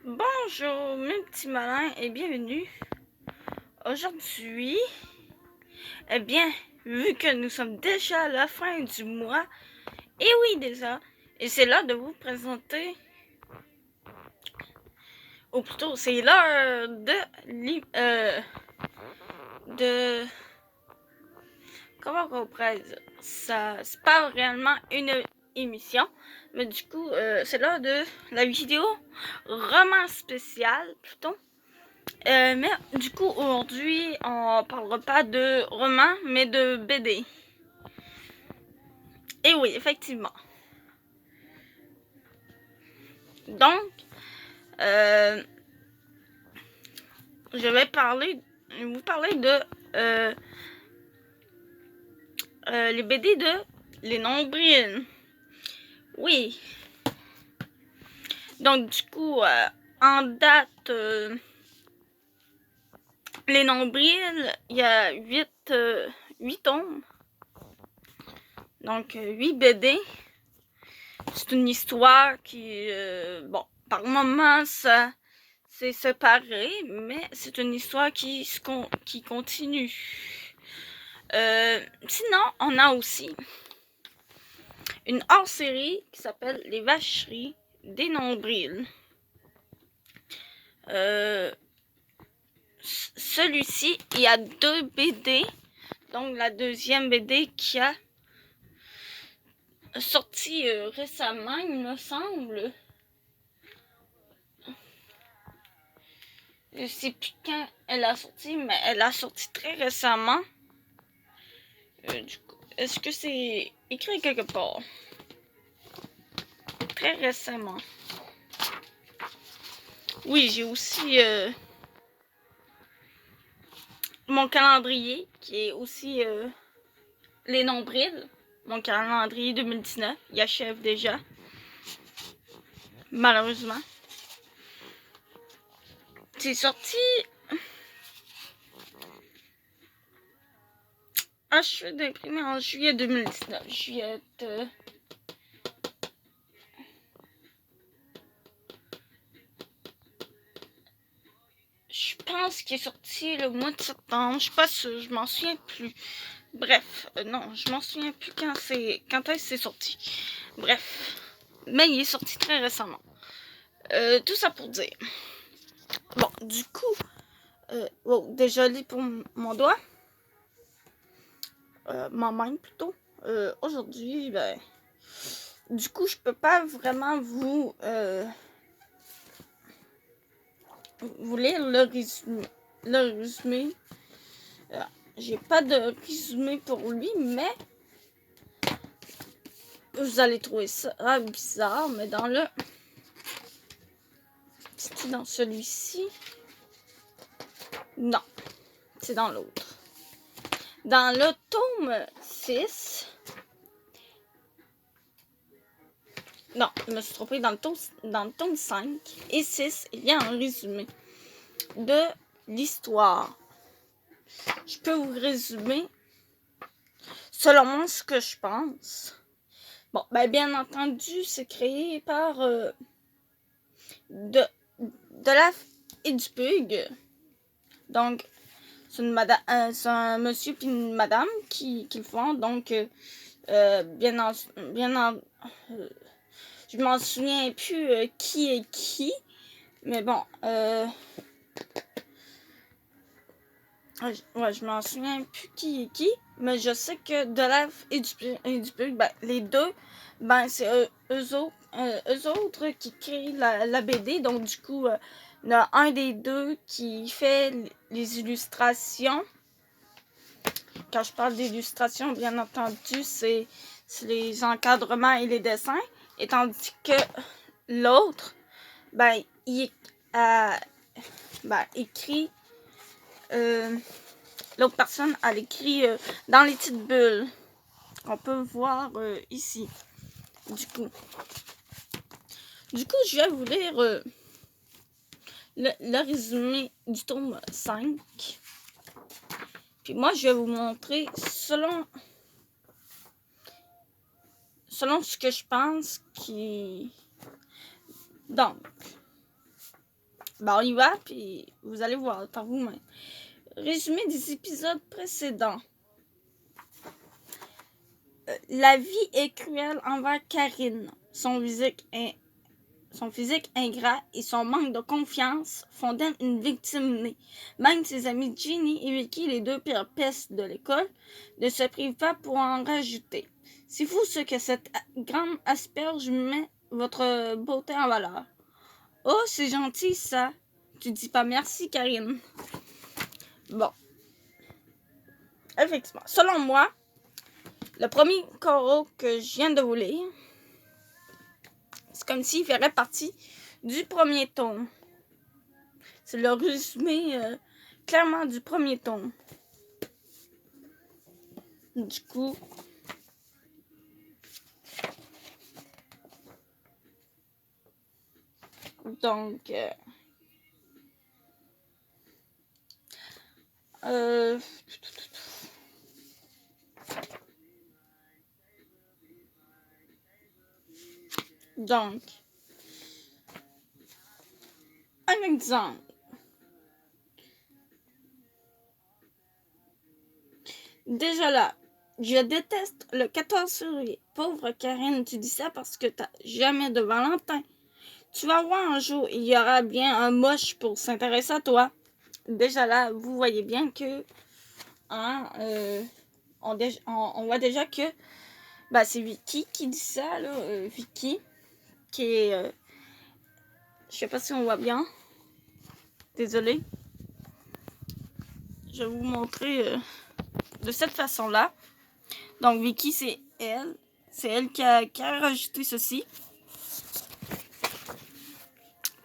Bonjour mes petits malins et bienvenue. Aujourd'hui, eh bien, vu que nous sommes déjà à la fin du mois, et oui déjà, et c'est l'heure de vous présenter, ou plutôt c'est l'heure de comment on pourrait dire ça, c'est pas réellement une émission, mais du coup c'est l'heure de la vidéo roman spécial plutôt. Mais du coup, aujourd'hui, on parlera pas de romans, mais de BD. Et oui, effectivement. Donc, euh, je vais vous parler de les BD de Les Nombrils. Oui. Donc, du coup, en date, Les Nombrils, il y a 8 tomes. Donc, 8 BD. C'est une histoire qui, bon, par moments, ça c'est séparé, mais c'est une histoire qui continue. Sinon, on a aussi une hors-série qui s'appelle Les Vacheries des Nombrils. Celui-ci, il y a 2 BD. Donc, la deuxième BD qui a sorti récemment, il me semble. Je sais plus quand elle a sorti, mais elle a sorti très récemment. Du coup, est-ce que c'est écrit quelque part? Très récemment. Oui, j'ai aussi mon calendrier qui est aussi les nombrils. Mon calendrier 2019, il achève déjà. Malheureusement. C'est sorti achevé d'imprimer en juillet 2019. Juillet. Je pense qu'il est sorti le mois de septembre. Je suis pas sûre, je m'en souviens plus. Bref, non, je m'en souviens plus quand est-ce que c'est sorti. Bref, mais il est sorti très récemment. Tout ça pour dire. Bon, du coup, déjà lu pour mon doigt. Ma main plutôt. Aujourd'hui, ben, du coup, je peux pas vraiment vous lire le résumé. J'ai pas de résumé pour lui, mais vous allez trouver ça bizarre, mais dans le... C'est dans celui-ci? Non, c'est dans l'autre. Dans le tome 6... Non, je me suis trompée. Dans le tome 5 et 6, il y a un résumé de l'histoire. Je peux vous résumer selon moi ce que je pense. Bon, ben bien entendu, c'est créé par Delaf et Dupug. Donc, c'est un monsieur puis une madame qui le font. Donc, je m'en souviens plus qui est qui. Mais bon, je m'en souviens plus qui est qui, mais je sais que Delaf et Dupug, ben, les deux, ben, c'est eux autres qui créent la BD. Donc, du coup, il y a un des deux qui fait les illustrations. Quand je parle d'illustrations, bien entendu, c'est les encadrements et les dessins. Et tandis que l'autre, ben, il écrit... l'autre personne, elle écrit dans les petites bulles qu'on peut voir ici. Du coup, je vais vous lire le résumé du tome 5. Puis moi, je vais vous montrer selon ce que je pense qui... Donc, Ben, on y va, puis vous allez voir par vous-même. Résumé des épisodes précédents. La vie est cruelle envers Karine. Son physique ingrat et son manque de confiance font d'elle une victime née. Même ses amis Ginny et Vicky, les deux pires pestes de l'école, ne se privent pas pour en rajouter. C'est fou ce que cette grande asperge met votre beauté en valeur. Oh, c'est gentil ça. Tu dis pas merci, Karine. Bon. Effectivement. Selon moi, le premier choral que je viens de vous lire, c'est comme s'il ferait partie du premier tome. C'est le résumé clairement du premier tome. Du coup, donc, donc, un exemple. Déjà là, je déteste le 14 février. Pauvre Karine, tu dis ça parce que t'as jamais de Valentin. Tu vas voir un jour, il y aura bien un moche pour s'intéresser à toi. Déjà là, vous voyez bien que hein, on voit déjà que c'est Vicky qui dit ça, là. Vicky, qui est... je sais pas si on voit bien. Désolée. Je vais vous montrer de cette façon-là. Donc, Vicky, c'est elle. C'est elle qui a rajouté ceci.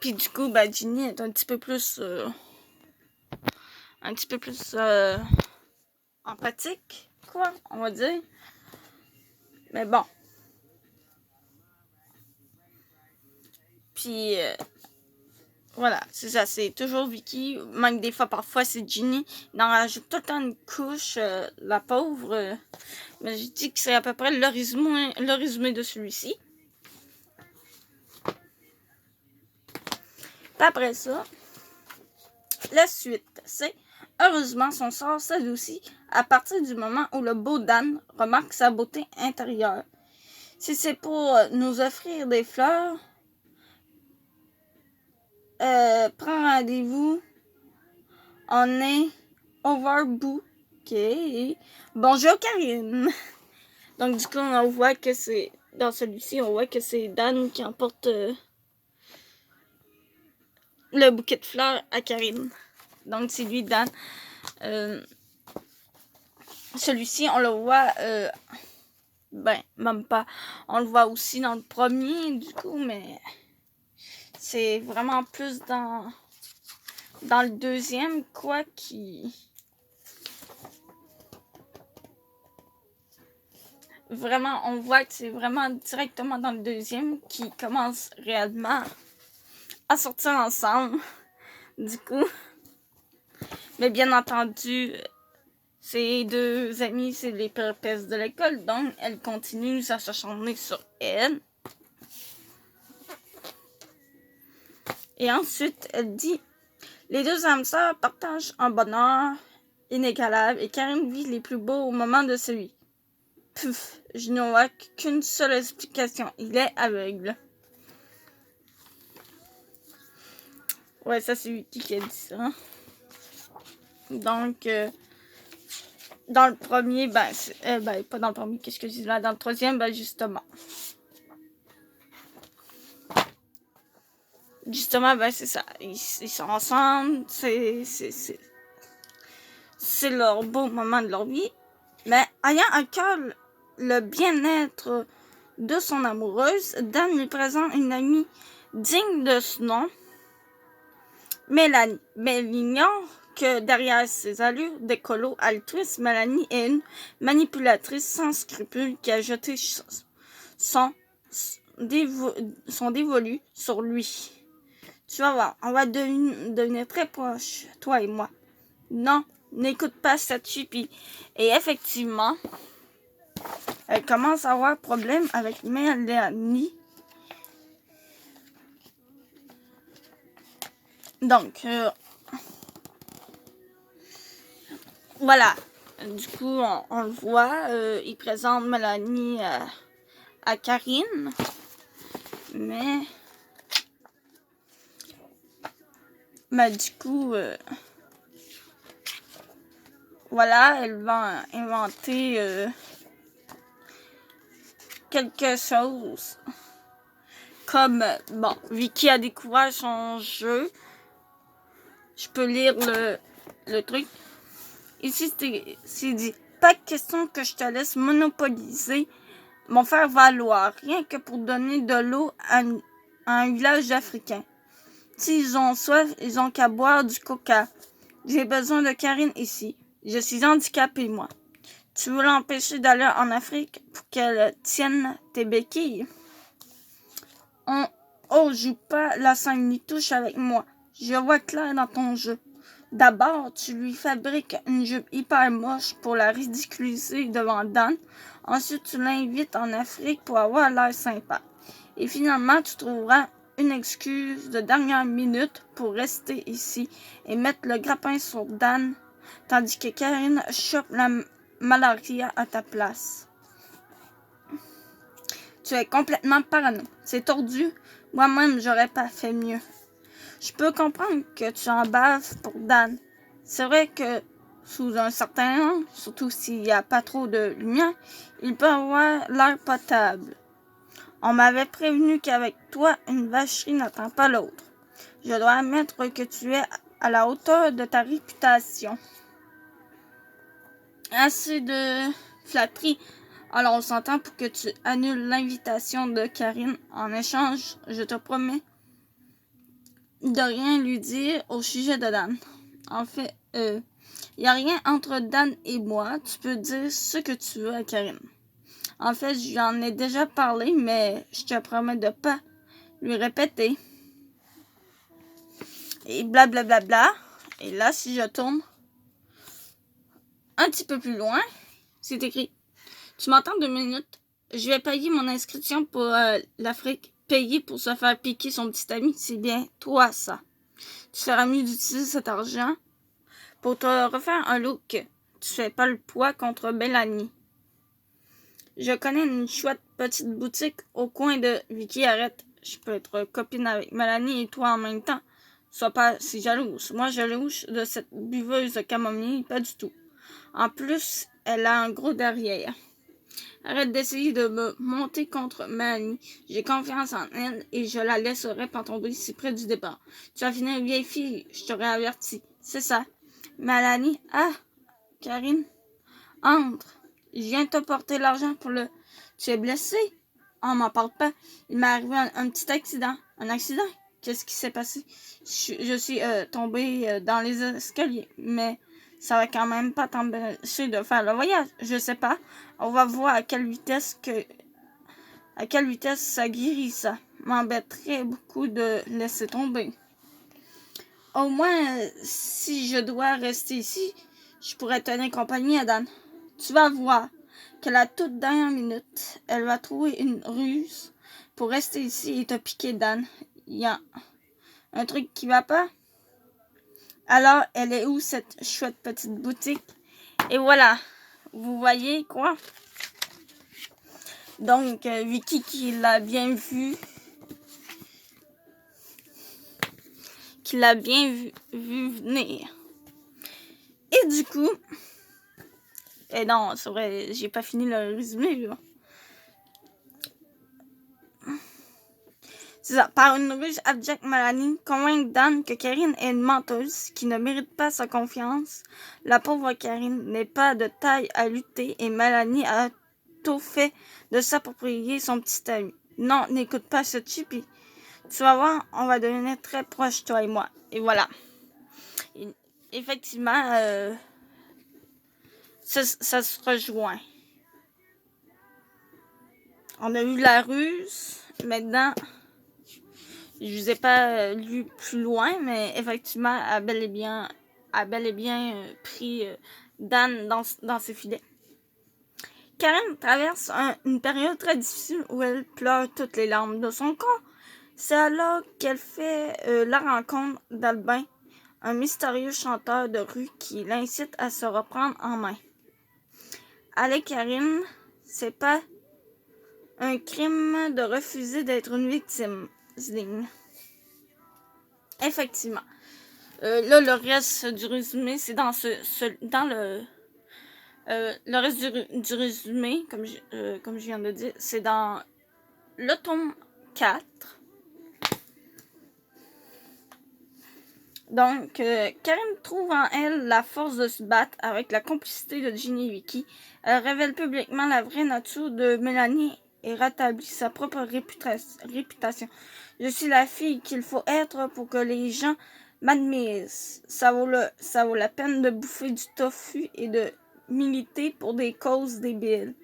Puis du coup, Ginny est un petit peu plus... empathique, quoi, on va dire. Mais bon. Puis, voilà, c'est ça, c'est toujours Vicky. Même des fois, parfois, c'est Ginny. Il en rajoute tout le temps une couche, la pauvre. Mais je dis que c'est à peu près le résumé de celui-ci. Puis après ça, la suite, c'est heureusement son sort s'adoucit à partir du moment où le beau Dan remarque sa beauté intérieure. Si c'est pour nous offrir des fleurs, prends rendez-vous. On est overbooké. Bonjour Karine. Donc du coup, on voit que c'est dans celui-ci, on voit que c'est Dan qui emporte le bouquet de fleurs à Karine. Donc c'est lui, Dan. Celui-ci, on le voit, même pas. On le voit aussi dans le premier, du coup, mais c'est vraiment plus dans le deuxième, quoi, qui... Vraiment, on voit que c'est vraiment directement dans le deuxième qui commence réellement à sortir ensemble, du coup. Mais bien entendu, ces deux amies, c'est les péripéties de l'école, donc elles continuent à s'acharner sur elle. Et ensuite, elle dit, les deux âmes sœurs partagent un bonheur inégalable et Karine vit les plus beaux moments de celui. Puf, je n'en vois qu'une seule explication, il est aveugle. Ouais, ça c'est Vicky qui a dit ça. Donc, dans le premier, pas dans le premier, qu'est-ce que je dis là? Dans le troisième, justement. Justement, c'est ça. Ils sont ensemble, c'est leur beau moment de leur vie. Mais ayant à cœur le bien-être de son amoureuse, Dan lui présente une amie digne de ce nom, Mélanie. Mais il ignore que derrière ses allures d'écolo altruiste, Mélanie est une manipulatrice sans scrupules qui a jeté son dévolu sur lui. Tu vas voir, on va devenir très proches, toi et moi. Non, n'écoute pas cette chipie. Et effectivement, elle commence à avoir problème avec Mélanie. Donc, voilà. Du coup, on le voit. Il présente Mélanie à Karine. Mais du coup, voilà, elle va inventer quelque chose. Comme, bon, Vicky a découvert son jeu. Je peux lire le truc. Ici, c'est dit, pas question que je te laisse monopoliser mon faire valoir, rien que pour donner de l'eau à un village africain. S'ils ont soif, ils ont qu'à boire du coca. J'ai besoin de Karine ici. Je suis handicapée, moi. Tu veux l'empêcher d'aller en Afrique pour qu'elle tienne tes béquilles? Joue pas la scène ni touche avec moi. Je vois clair dans ton jeu. D'abord, tu lui fabriques une jupe hyper moche pour la ridiculiser devant Dan. Ensuite, tu l'invites en Afrique pour avoir l'air sympa. Et finalement, tu trouveras une excuse de dernière minute pour rester ici et mettre le grappin sur Dan, tandis que Karine chope la malaria à ta place. Tu es complètement parano. C'est tordu. Moi-même, j'aurais pas fait mieux. Je peux comprendre que tu en baves pour Dan. C'est vrai que sous un certain angle, surtout s'il n'y a pas trop de lumière, il peut avoir l'air potable. On m'avait prévenu qu'avec toi, une vacherie n'attend pas l'autre. Je dois admettre que tu es à la hauteur de ta réputation. Assez de flatterie. Alors on s'entend pour que tu annules l'invitation de Karine. En échange, je te promets de rien lui dire au sujet de Dan. En fait, il n'y a rien entre Dan et moi. Tu peux dire ce que tu veux à Karine. En fait, je lui en ai déjà parlé, mais je te promets de pas lui répéter. Et blablabla. Bla, bla, bla. Et là, si je tourne un petit peu plus loin, c'est écrit: tu m'entends 2 minutes? Je vais payer mon inscription pour l'Afrique. Payer pour se faire piquer son petit ami, c'est bien toi, ça. Tu feras mieux d'utiliser cet argent pour te refaire un look. Tu fais pas le poids contre Mélanie. Je connais une chouette petite boutique au coin de Vicky. Arrête. Je peux être copine avec Mélanie et toi en même temps. Sois pas si jalouse. Moi, je louche de cette buveuse de camomille, pas du tout. En plus, elle a un gros derrière. Arrête d'essayer de me monter contre Mélanie. J'ai confiance en elle et je la laisserai pas tomber si près du départ. Tu vas finir une vieille fille, je t'aurais averti. C'est ça. Mélanie, Karine, entre. Je viens te porter l'argent pour le... Tu es blessé? On m'en parle pas. Il m'est arrivé un petit accident. Un accident? Qu'est-ce qui s'est passé? Je suis tombée dans les escaliers, mais ça va quand même pas t'empêcher de faire le voyage. Je sais pas. On va voir à quelle vitesse ça guérit, ça. M'embêterait beaucoup de laisser tomber. Au moins, si je dois rester ici, je pourrais tenir compagnie à Dan. Tu vas voir qu'à la toute dernière minute, elle va trouver une ruse pour rester ici et te piquer, Dan. Il y a un truc qui va pas? Alors, elle est où cette chouette petite boutique? Et voilà, vous voyez quoi? Donc, Vicky qui l'a bien vu, vu venir. Et du coup, et non, c'est vrai, j'ai pas fini le résumé, là. C'est ça, par une ruse abjecte, Mélanie convainc Dan que Karine est une menteuse qui ne mérite pas sa confiance. La pauvre Karine n'est pas de taille à lutter et Mélanie a tout fait de s'approprier son petit ami. Non, n'écoute pas ce chippy. Tu vas voir, on va devenir très proches, toi et moi. Et voilà. Et, effectivement, ça se rejoint. On a eu la ruse. Maintenant, je vous ai pas lu plus loin, mais effectivement, a bel et bien pris Dan dans ses filets. Karen traverse une période très difficile où elle pleure toutes les larmes de son corps. C'est alors qu'elle fait la rencontre d'Albin, un mystérieux chanteur de rue qui l'incite à se reprendre en main. Allez, Karine, c'est pas un crime de refuser d'être une victime, Zling. Effectivement. Là, le reste du résumé, c'est dans dans le reste du résumé, comme je viens de dire, c'est dans le tome 4. Donc, Karine trouve en elle la force de se battre avec la complicité de Ginny et Vicky. Elle révèle publiquement la vraie nature de Mélanie et rétablit sa propre réputation. Je suis la fille qu'il faut être pour que les gens m'admirent. Ça vaut la peine de bouffer du tofu et de militer pour des causes débiles.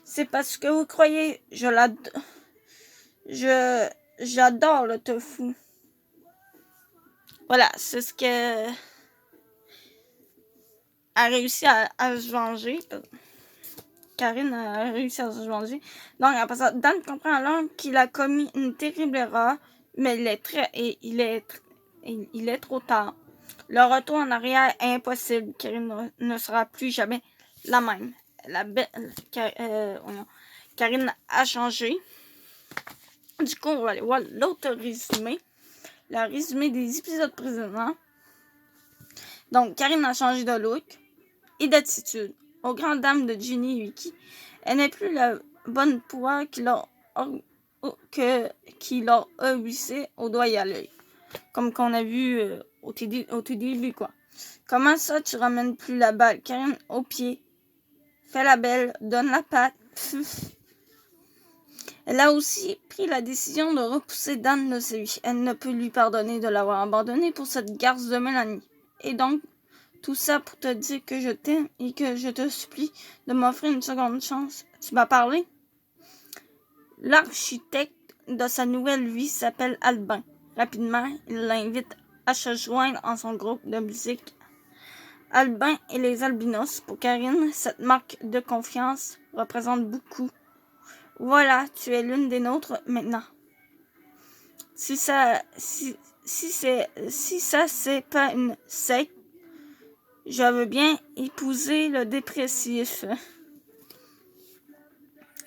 C'est parce que vous croyez, j'adore le tofu. Voilà, c'est ce que a réussi à se venger. Karine a réussi à se venger. Donc, après ça, Dan comprend alors qu'il a commis une terrible erreur, mais il est trop tard. Le retour en arrière est impossible. Karine ne sera plus jamais la même. Karine a changé. Du coup, on va aller voir l'autre résumé. Le résumé des épisodes précédents. Donc, Karine a changé de look et d'attitude. Aux grandes dames de Ginny et Vicky, elle n'est plus la bonne poire qui leur obéissait au doigt et à l'œil. Comme qu'on a vu au tout début, quoi. Comment ça, tu ramènes plus la balle? Karine, au pied. Fais la belle, donne la patte. Elle a aussi pris la décision de repousser Dan de sa vie. Elle ne peut lui pardonner de l'avoir abandonné pour cette garce de Mélanie. Et donc, tout ça pour te dire que je t'aime et que je te supplie de m'offrir une seconde chance. Tu m'as parlé? L'architecte de sa nouvelle vie s'appelle Albin. Rapidement, il l'invite à se joindre en son groupe de musique. Albin et les albinos. Pour Karine, cette marque de confiance représente beaucoup. Voilà, tu es l'une des nôtres maintenant. Si ça c'est pas une secte, je veux bien épouser le dépressif.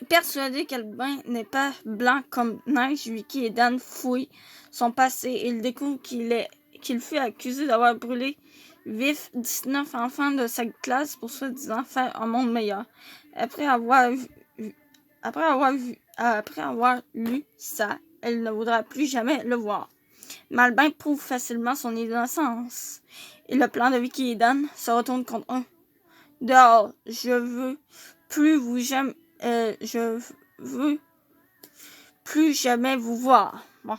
Persuadé qu'Albin n'est pas blanc comme neige, Vicky et Dan fouillent son passé et ils découvrent qu'il fut accusé d'avoir brûlé vif 19 enfants de sa classe pour soi-disant faire un monde meilleur. Après avoir lu ça, elle ne voudra plus jamais le voir. Mais Albin prouve facilement son innocence. Et le plan de Vicky et Dan se retourne contre eux. Dehors, je veux plus jamais vous voir. Bon,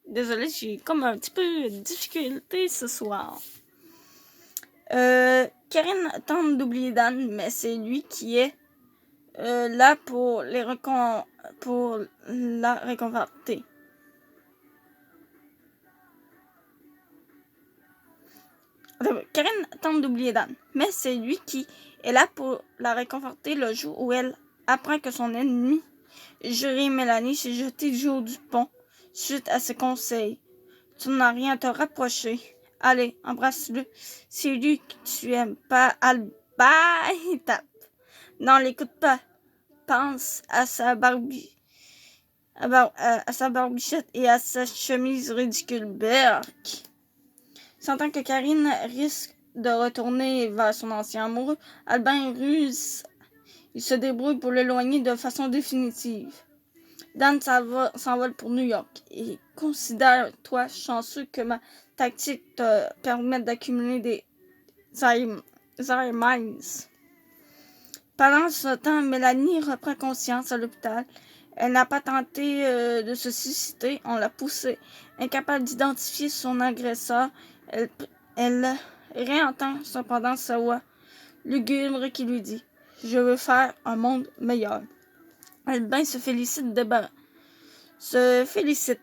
désolé, j'ai comme un petit peu de difficulté ce soir. Karine tente d'oublier Dan, mais c'est lui qui est là pour la réconforter. Karine tente d'oublier Dan, mais c'est lui qui est là pour la réconforter le jour où elle apprend que son ennemi juré Mélanie s'est jetée du haut du pont suite à ses conseils. Tu n'as rien à te rapprocher. Allez, embrasse-le. C'est lui que tu aimes pas. Alba, il tape. Non, l'écoute pas. Pense à sa barbichette et à sa chemise ridicule. Berk. Sentant que Karine risque de retourner vers son ancien amoureux, Albin ruse. Il se débrouille pour l'éloigner de façon définitive. Dan s'envole pour New York et considère-toi chanceux que ma tactique te permette d'accumuler des miles. Pendant ce temps, Mélanie reprend conscience à l'hôpital. Elle n'a pas tenté de se suicider, on l'a poussée. Incapable d'identifier son agresseur, elle réentend cependant sa voix lugubre qui lui dit « Je veux faire un monde meilleur ». Albin se félicite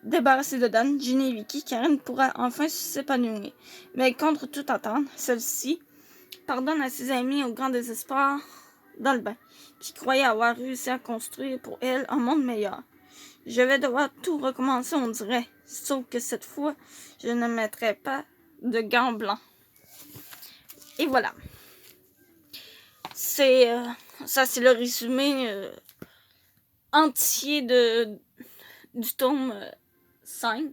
débarrassée de Dan, Ginny et Vicky, Karine pourra enfin s'épanouir. Mais contre toute attente, celle-ci pardonne à ses amis au grand désespoir d'Albin, qui croyait avoir réussi à construire pour elle un monde meilleur. Je vais devoir tout recommencer, on dirait. Sauf que cette fois, je ne mettrai pas de gants blancs. Et voilà. C'est ça, c'est le résumé entier du tome 5.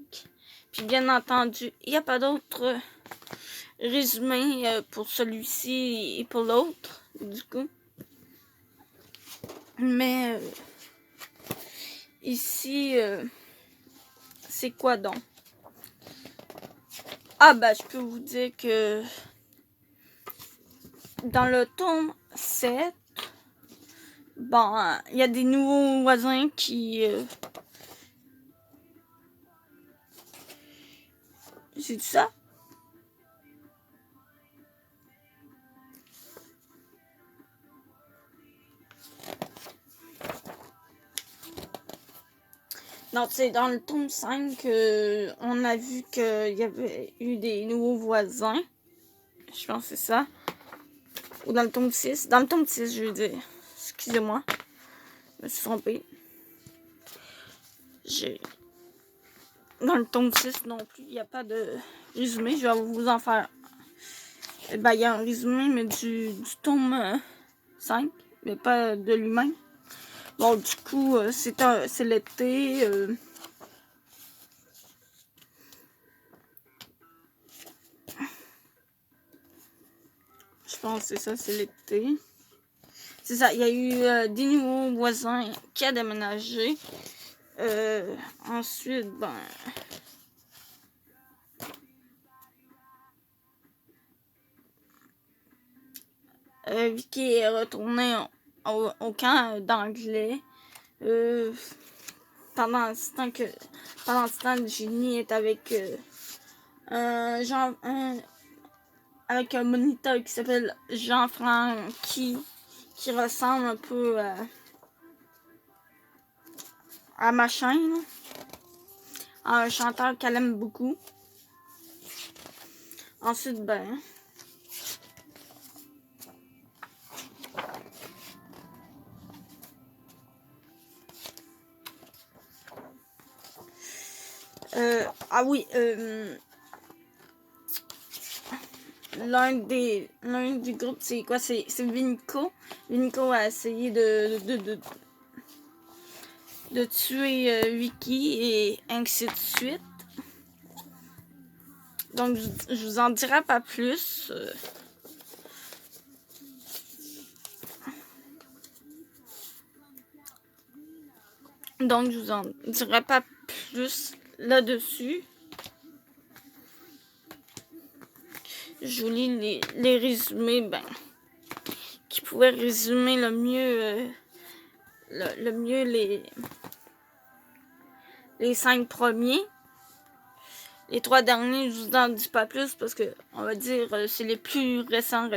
Puis bien entendu, il n'y a pas d'autre résumé pour celui-ci et pour l'autre, du coup. Mais ici, c'est quoi donc? Ah ben, je peux vous dire que dans le tome 7, bon, il y a des nouveaux voisins qui... c'est tout ça? Non, c'est dans le tome 5, on a vu qu'il y avait eu des nouveaux voisins. Je pense que c'est ça. Ou dans le tome 6. Dans le tome 6, je veux dire. Excusez-moi. Je me suis trompée. Dans le tome 6 non plus, il n'y a pas de résumé. Je vais vous en faire. Ben, il y a un résumé, mais du tome 5, mais pas de lui-même. Bon, du coup, c'est l'été. Je pense que c'est ça, c'est l'été. C'est ça, il y a eu des nouveaux voisins qui a déménagé. Ensuite, ben... Vicky est retournée au camp d'anglais. Pendant ce temps, Ginny est avec avec un moniteur qui s'appelle Jean-Franc qui ressemble un peu à ma chaîne, un chanteur qu'elle aime beaucoup. Ensuite, ben, ah oui, l'un du groupe, c'est quoi? C'est Vinco. Vinco a essayé de tuer Vicky et ainsi de suite. Donc, je vous en dirai pas plus. Donc, je vous en dirai pas plus là-dessus. Je vous lis les résumés, ben, qui pouvaient résumer le mieux, le mieux les 5 premiers. Les 3 derniers, je vous en dis pas plus parce que, on va dire, c'est les plus récents.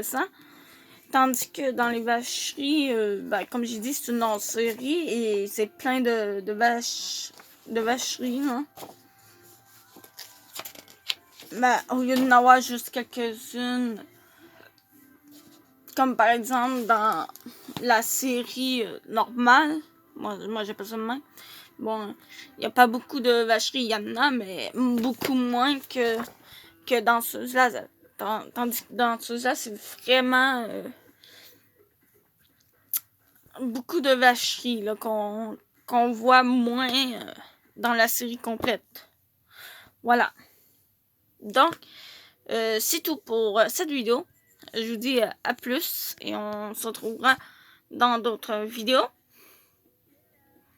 Tandis que dans les vacheries, ben, comme j'ai dit, c'est une hors-série et c'est plein de vacheries, hein. Ben, au lieu d'en avoir juste quelques-unes, comme par exemple dans la série normale, moi j'appelle ça de même. Bon, il n'y a pas beaucoup de vacheries, il y en a, mais beaucoup moins que dans ceux-là. Tandis que dans ceux-là, c'est vraiment beaucoup de vacheries là, qu'on voit moins dans la série complète. Voilà. Donc, c'est tout pour cette vidéo. Je vous dis à plus et on se retrouvera dans d'autres vidéos.